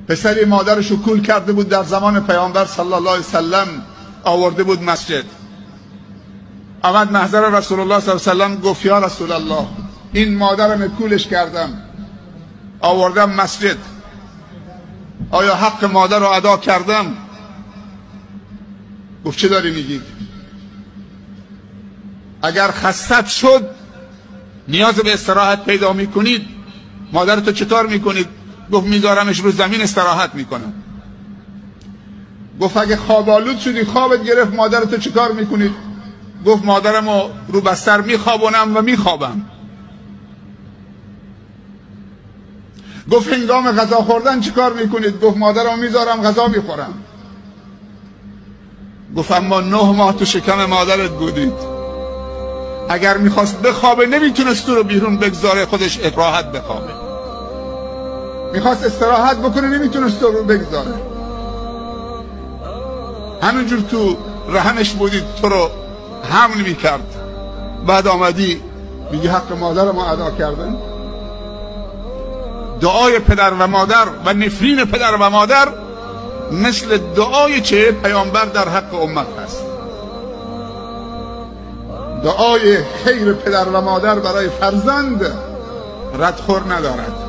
پسری مادرشو کول کرده بود در زمان پیامبر صلی الله علیه وسلم، آورده بود مسجد. آمد محضر رسول الله صلی الله علیه وسلم، گفت یا رسول الله این مادرم کولش کردم آوردم مسجد، آیا حق مادر رو ادا کردم؟ گفت چه داری میگی؟ اگر خستت شد نیاز به استراحت پیدا میکنید، مادرتو چطور میکنید؟ گفت میذارمش رو زمین استراحت میکنم. گفت اگه خواب آلود شدی، خوابت گرفت، مادرتو چیکار میکنید؟ گفت مادرمو رو بستر میخوابونم و میخوابم. گفت هنگام غذا خوردن چیکار میکنید؟ گفت مادرمو میذارم غذا میخورم. گفت اما 9 ماه تو شکم مادرت بودید، اگر میخواست بخوابه نمیتونست تو رو بیرون بگذاره، خودش راحت بخوابه. میخواست استراحت بکنه نمیتونست تو رو بگذاره، همینجور تو رحمش بودید، تو رو حمل میکرد. بعد آمدی میگی حق مادر ما ادا کردن؟ دعای پدر و مادر و نفرین پدر و مادر مثل دعای چه پیامبر در حق امت هست. دعای خیر پدر و مادر برای فرزند ردخور ندارد.